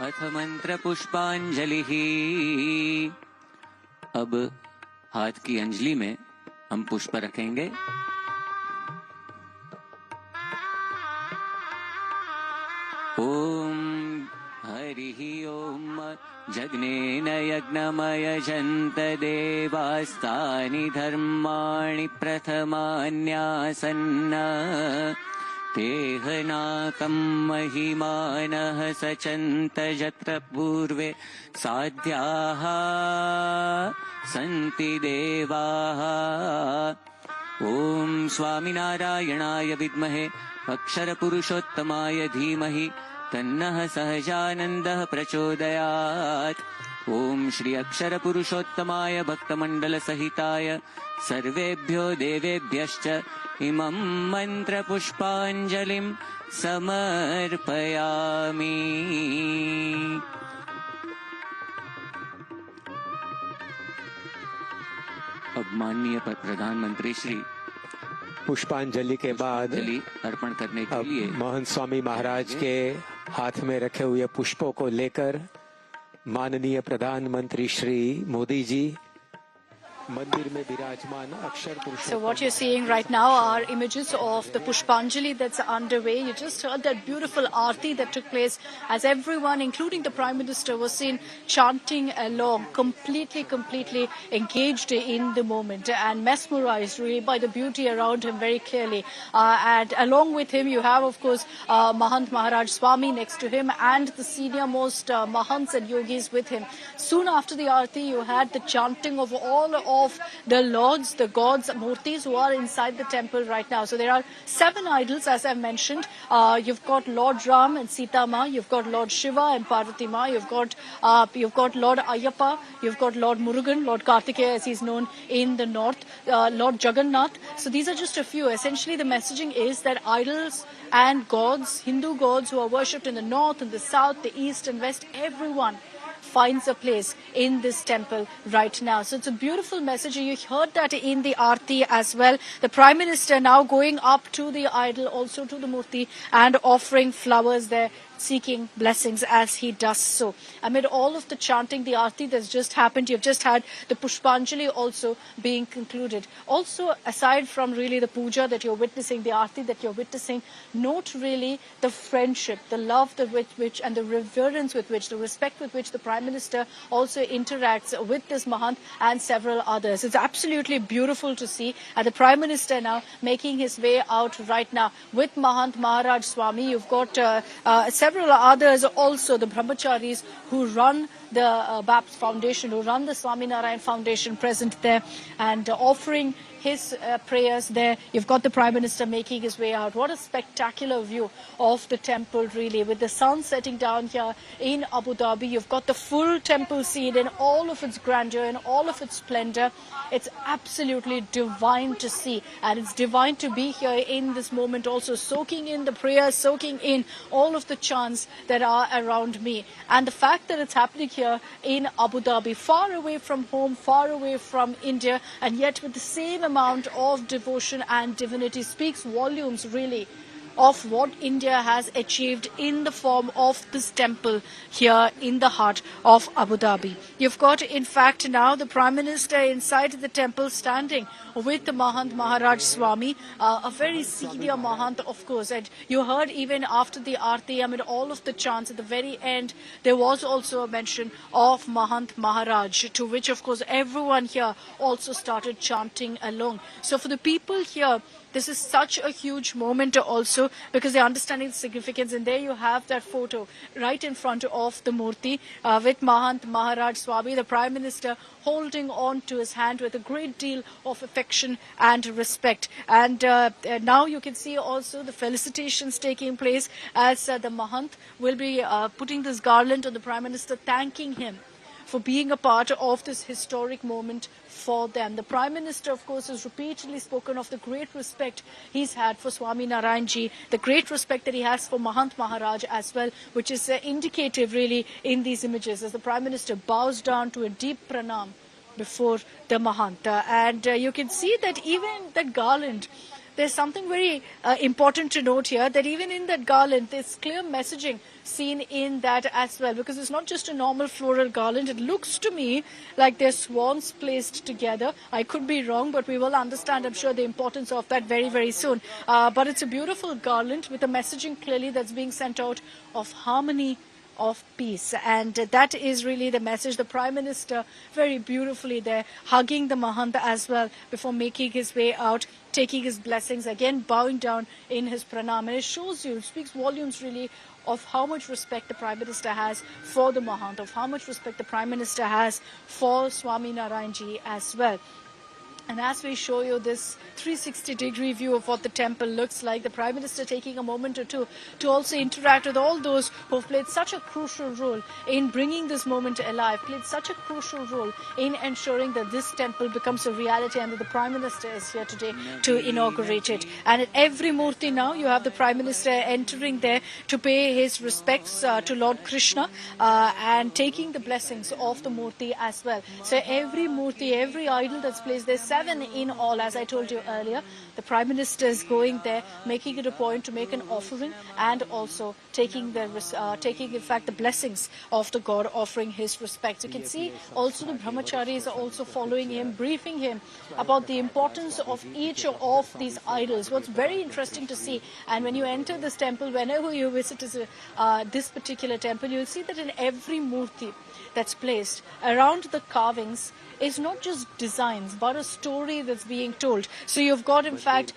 अथ मंत्र पुष्पांजलि। अब हाथ की अंजलि में हम पुष्प रखेंगे। ओम हरिः ओम जग्नेन यज्ञमयजन्त देवास्तानि धर्माणि प्रथमान्यासन्न तेहनाकं महिमानः सचन्त यत्र पूर्वे साध्याः सन्ति देवाः। ओम स्वामिनारायणाय विद्महे अक्षर पुरुषोत्तमाय धीमहि तन्नः सहजानन्दः प्रचोदयात्। ओम श्री अक्षर पुरुषोत्तमाय भक्तमंडल सहिताय सर्वेभ्यो देवेभ्यश्च इमं मंत्र पुष्पांजलिं समर्पयामि। अब माननीय प्रधानमंत्री श्री पुष्पांजलि के बाद अर्पण करने के लिए महंत स्वामी महाराज के हाथ में रखे हुए पुष्पों को लेकर माननीय प्रधानमंत्री श्री मोदी जी मंदिर में विराजमान अक्षर पुरुषोत्तम। So what you're seeing right now are images of the Pushpanjali that's underway. You just heard that beautiful arti that took place as everyone, including the Prime Minister, was seen chanting along, completely engaged in the moment and mesmerized really by the beauty around him very clearly. And along with him, you have, of course, Mahant Maharaj Swami next to him and the senior most Mahants and yogis with him. Soon after the arti, you had the chanting of all of the lords, the gods, murtis who are inside the temple right now. So there are 7 idols, as I mentioned. You've got Lord Ram and Sita Ma, you've got Lord Shiva and Parvati Ma, you've got Lord Ayyappa, you've got Lord Murugan, Lord Kartikeya as he's known in the north, Lord Jagannath. So these are just a few. Essentially the messaging is that idols and gods, Hindu gods who are worshipped in the north, in the south, the east and west, everyone finds a place in this temple right now. So it's a beautiful message. You heard that in the arti as well. The Prime Minister now going up to the idol, also to the murti, and offering flowers there, seeking blessings as he does so. Amid all of the chanting, the arti that's just happened, you've just had the Pushpanjali also being concluded. Also, aside from really the puja that you're witnessing, the arti that you're witnessing, note really the friendship, the love which and the reverence with which, the respect with which the Prime Minister also interacts with this Mahant and several others. It's absolutely beautiful to see. And the Prime Minister now making his way out right now with Mahant Maharaj Swami. You've got several others also, the brahmacharis who run the BAPS Foundation, who run the Swaminarayan Foundation present there and offering his prayers there. You've got the Prime Minister making his way out. What a spectacular view of the temple really, with the sun setting down here in Abu Dhabi. You've got the full temple scene in all of its grandeur, in all of its splendor. It's absolutely divine to see, and it's divine to be here in this moment also, soaking in the prayers, soaking in all of the chants that are around me. And the fact that it's happening here in Abu Dhabi, far away from home, far away from India, and yet with the same amount of devotion and divinity, speaks volumes really of what India has achieved in the form of this temple here in the heart of Abu Dhabi. You've got, in fact, now the Prime Minister inside the temple standing with the Mahant Maharaj Swami, a very senior Mahant, of course. And you heard even after the arti, amid all of the chants at the very end, there was also a mention of Mahant Maharaj, to which, of course, everyone here also started chanting along. So for the people here, this is such a huge moment also, because they're understanding the significance. And there you have that photo right in front of the murti with Mahant Maharaj Swami, the Prime Minister holding on to his hand with a great deal of affection and respect. And now you can see also the felicitations taking place as the Mahant will be putting this garland on the Prime Minister, thanking him for being a part of this historic moment for them. The Prime Minister, of course, has repeatedly spoken of the great respect he's had for Swaminarayan ji, the great respect that he has for Mahant Maharaj as well, which is indicative really in these images as the Prime Minister bows down to a deep pranam before the Mahant. And you can see that even that garland there's something very important to note here, that even in that garland, there's clear messaging seen in that as well, because it's not just a normal floral garland. It looks to me like they're swans placed together. I could be wrong, but we will understand, I'm sure, the importance of that very, very soon. But it's a beautiful garland with a messaging clearly that's being sent out of harmony, of peace, and that is really the message. The Prime Minister very beautifully there hugging the Mahant as well before making his way out, taking his blessings, again bowing down in his pranam, and it shows you, it speaks volumes really of how much respect the Prime Minister has for the Mahant, of how much respect the Prime Minister has for Swaminarayan ji as well. And as we show you this 360-degree view of what the temple looks like, the Prime Minister taking a moment or two to also interact with all those who have played such a crucial role in bringing this moment alive, played such a crucial role in ensuring that this temple becomes a reality, and that the Prime Minister is here today to inaugurate it. And at every murti now, you have the Prime Minister entering there to pay his respects to Lord Krishna and taking the blessings of the murti as well. So every murti, every idol that's placed, there's 7 in all, as I told you earlier. The Prime Minister is going there, making it a point to make an offering, and also taking in fact the blessings of the God, offering his respects. You can see also the brahmacharis are also following him, briefing him about the importance of each of these idols. What's very interesting to see, and when you enter this temple, whenever you visit this particular temple, you'll see that in every murti that's placed around the carvings is not just designs but a story that's being told. So you've got in fact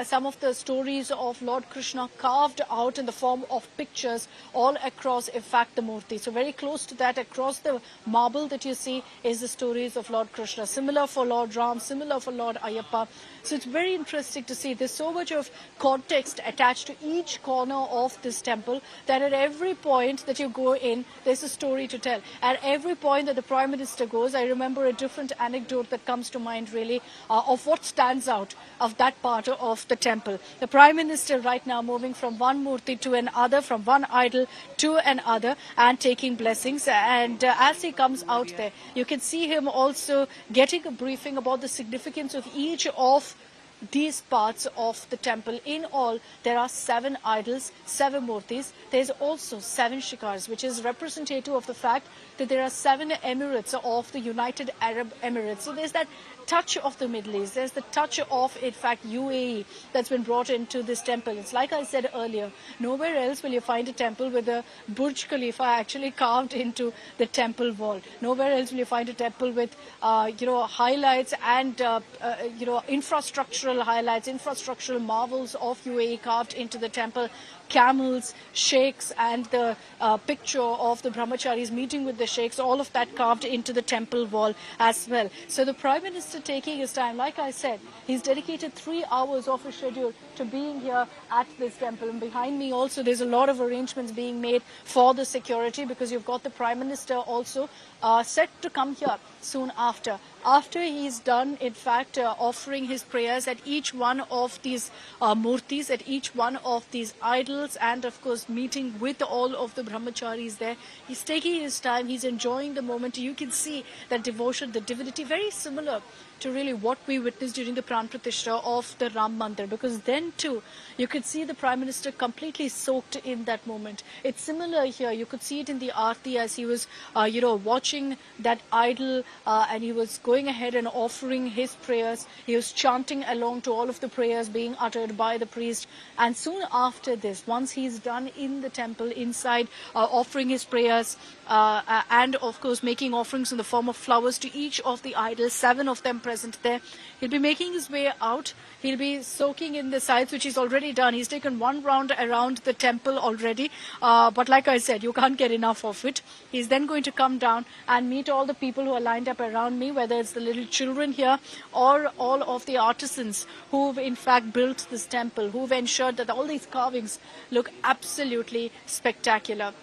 some of the stories of Lord Krishna carved out in the form of pictures all across in fact the murti. So very close to that, across the marble that you see, is the stories of Lord Krishna. Similar for Lord Ram, similar for Lord Ayyappa. So it's very interesting to see there's so much of context attached to each corner of this temple, that at every point that you go in, there's a story to tell. At every point that the Prime Minister goes, I remember a different anecdote that comes to mind really of what stands out of that part of the temple. The Prime Minister right now moving from one murti to another, from one idol to another, and taking blessings. And as he comes out there, you can see him also getting a briefing about the significance of each of these parts of the temple. In all, there are 7 idols, 7 murtis. There's also 7 shikars, which is representative of the fact that there are 7 emirates of the United Arab Emirates. So there's that touch of the Middle East. There's the touch of, in fact, UAE that's been brought into this temple. It's like I said earlier, nowhere else will you find a temple with a Burj Khalifa actually carved into the temple wall. Nowhere else will you find a temple with, highlights and, infrastructural highlights, infrastructural marvels of UAE carved into the temple. Camels, sheikhs, and the picture of the brahmacharis meeting with the sheikhs, all of that carved into the temple wall as well. So the Prime Minister taking his time, like I said, he's dedicated 3 hours of his schedule to being here at this temple. And behind me also, there's a lot of arrangements being made for the security, because you've got the Prime Minister also set to come here soon after. After he's done, in fact, offering his prayers at each one of these murtis, at each one of these idols, and of course meeting with all of the brahmacharis there, he's taking his time, he's enjoying the moment. You can see that devotion, the divinity, very similar to really what we witnessed during the Pran Pratishtha of the Ram Mandir, because then too you could see the Prime Minister completely soaked in that moment. It's similar here. You could see it in the Aarti as he was watching that idol and he was going ahead and offering his prayers. He was chanting along to all of the prayers being uttered by the priest. And soon after this, once he's done in the temple inside, offering his prayers and of course making offerings in the form of flowers to each of the idols, 7 of them present there, he'll be making his way out. He'll be soaking in the sides, which he's already done. He's taken 1 round around the temple already, but like I said, you can't get enough of it. He's then going to come down and meet all the people who are lined up around me, whether it's the little children here or all of the artisans who've in fact built this temple, who've ensured that all these carvings look absolutely spectacular.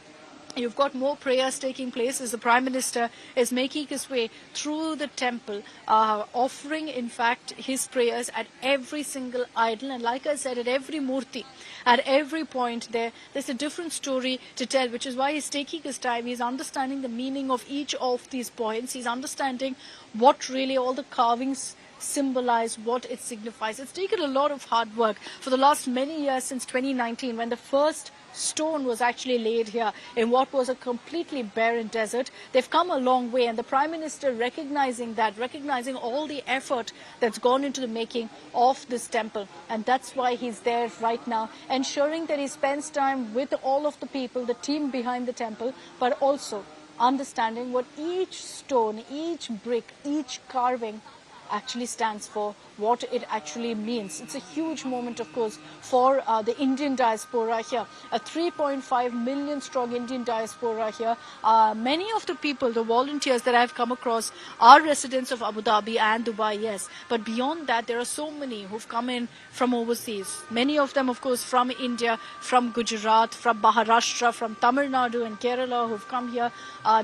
You've got more prayers taking place as the Prime Minister is making his way through the temple, offering, in fact, his prayers at every single idol. And like I said, at every murti, at every point there's a different story to tell, which is why he's taking his time. He's understanding the meaning of each of these points. He's understanding what really all the carvings symbolize, what it signifies. It's taken a lot of hard work for the last many years, since 2019, when the first stone was actually laid here in what was a completely barren desert. They've come a long way, and the Prime Minister recognizing that, recognizing all the effort that's gone into the making of this temple, and that's why he's there right now, ensuring that he spends time with all of the people, the team behind the temple, but also understanding what each stone, each brick, each carving actually stands for, what it actually means. It's a huge moment, of course, for the Indian diaspora here, a 3.5 million strong Indian diaspora here. Many of the people, the volunteers that I've come across, are residents of Abu Dhabi and Dubai, yes, but beyond that there are so many who've come in from overseas, many of them of course from India, from Gujarat, from Maharashtra, from Tamil Nadu and Kerala, who've come here.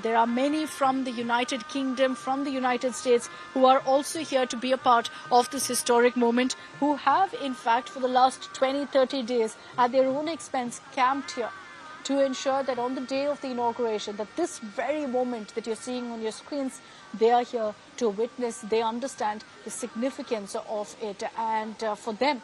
There are many from the United Kingdom, from the United States, who are also here to be a part of this historic moment, who have in fact for the last 20-30 days at their own expense camped here to ensure that on the day of the inauguration, that this very moment that you're seeing on your screens, they are here to witness. They understand the significance of it, and for them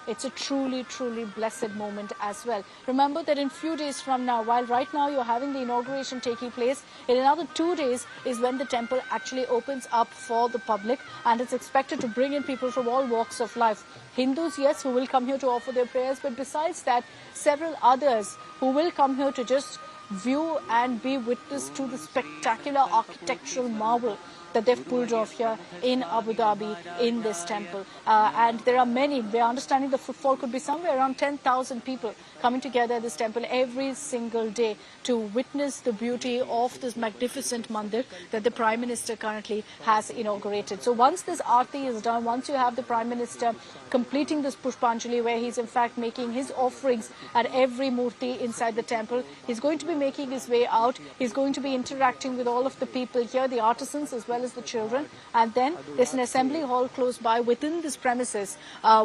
it's a truly, truly blessed moment as well. Remember that in few days from now, while right now you're having the inauguration taking place, in another 2 days is when the temple actually opens up for the public, and it's expected to bring in people from all walks of life. Hindus, yes, who will come here to offer their prayers, but besides that, several others who will come here to just view and be witness to the spectacular architectural marvel that they've pulled off here in Abu Dhabi in this temple. And there are many, they're understanding the footfall could be somewhere around 10,000 people coming together at this temple every single day to witness the beauty of this magnificent mandir that the Prime Minister currently has inaugurated. So once this arti is done, once you have the Prime Minister completing this Pushpanjali, where he's in fact making his offerings at every murti inside the temple, he's going to be making his way out. He's going to be interacting with all of the people here, the artisans as well as the children, and then there's an assembly hall close by within this premises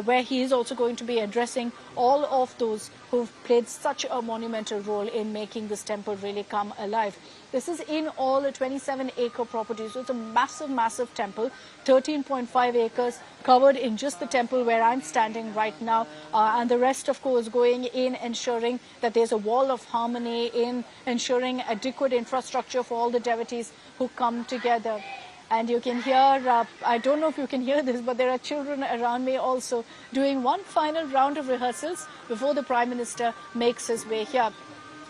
where he is also going to be addressing all of those who've played such a monumental role in making this temple really come alive. This is in all a 27-acre property, so it's a massive, massive temple, 13.5 acres covered in just the temple where I'm standing right now, and the rest, of course, going in ensuring that there's a wall of harmony, in ensuring adequate infrastructure for all the devotees who come together. And you can hear, I don't know if you can hear this, but there are children around me also doing one final round of rehearsals before the Prime Minister makes his way here.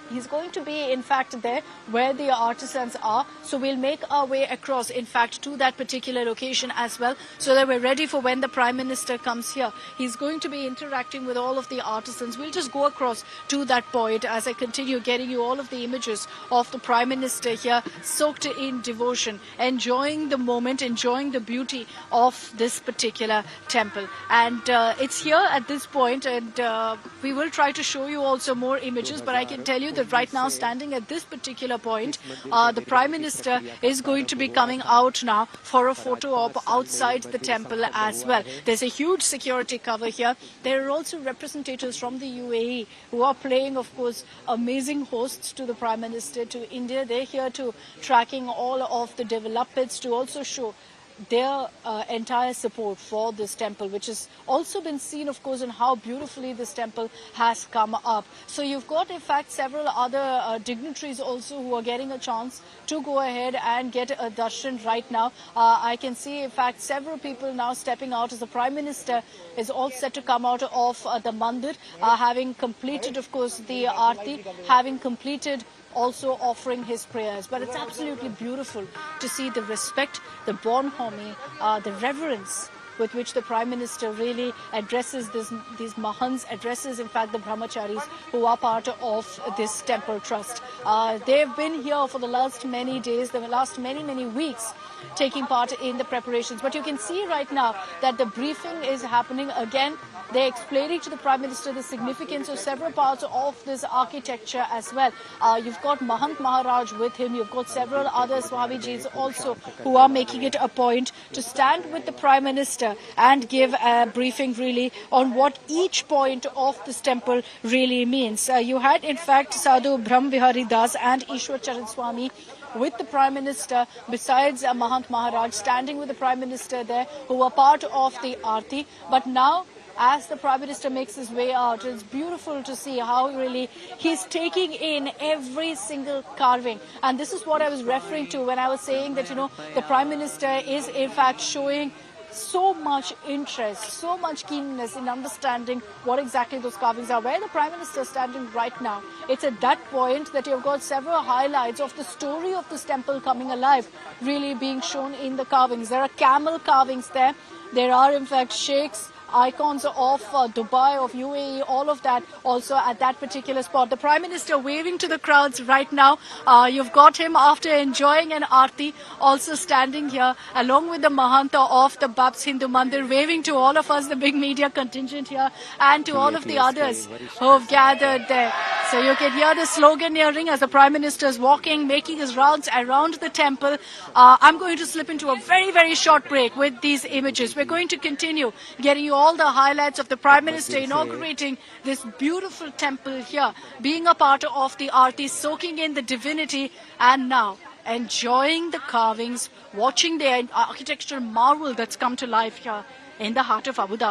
He's going to be, in fact, there where the artisans are. So we'll make our way across, in fact, to that particular location as well, so that we're ready for when the Prime Minister comes here. He's going to be interacting with all of the artisans. We'll just go across to that point as I continue getting you all of the images of the Prime Minister here, soaked in devotion, enjoying the moment, enjoying the beauty of this particular temple. And it's here at this point, and we will try to show you also more images, but I can tell you that right now, standing at this particular point, the Prime Minister is going to be coming out now for a photo op outside the temple as well. There's a huge security cover here. There are also representatives from the UAE who are playing, of course, amazing hosts to the Prime Minister, to India. They're here to tracking all of the developments, to also show their entire support for this temple, which has also been seen, of course, in how beautifully this temple has come up. So you've got, in fact, several other dignitaries also who are getting a chance to go ahead and get a darshan right now. I can see, in fact, several people now stepping out as the Prime Minister is all set to come out of the mandir, having completed, of course, the arti, having completed also offering his prayers. But it's absolutely beautiful to see the respect, the bonhomie, the reverence with which the Prime Minister really addresses these Mahants, addresses in fact the brahmacharis who are part of this temple trust. They've been here for the last many days, the last many weeks, taking part in the preparations. But you can see right now that the briefing is happening again. They're explaining to the Prime Minister the significance of several parts of this architecture as well. You've got Mahant Maharaj with him. You've got several other Swamijis also who are making it a point to stand with the Prime Minister and give a briefing really on what each point of this temple really means. You had, in fact, Sadhu Brahm Vihari Das and Ishwar Charan Swami with the Prime Minister, besides Mahant Maharaj standing with the Prime Minister there, who were part of the Aarti. But now, as the Prime Minister makes his way out, it's beautiful to see how really he's taking in every single carving. And this is what I was referring to when I was saying that, the Prime Minister is in fact showing so much interest, so much keenness in understanding what exactly those carvings are. Where the Prime Minister is standing right now, it's at that point that you've got several highlights of the story of this temple coming alive, really being shown in the carvings. There are camel carvings there. There are in fact sheikhs, icons of Dubai, of UAE, all of that also at that particular spot. The Prime Minister waving to the crowds right now. You've got him after enjoying an Aarti, also standing here along with the Mahanta of the BAPS Hindu Mandir, waving to all of us, the big media contingent here, and to all of the others who have gathered there. So you can hear the slogan hearing as the Prime Minister is walking, making his rounds around the temple. I'm going to slip into a very, very short break with these images. We're going to continue getting you all the highlights of the Prime Minister inaugurating this beautiful temple here, being a part of the Aarti, soaking in the divinity, and now enjoying the carvings, watching the architectural marvel that's come to life here in the heart of Abu Dhabi.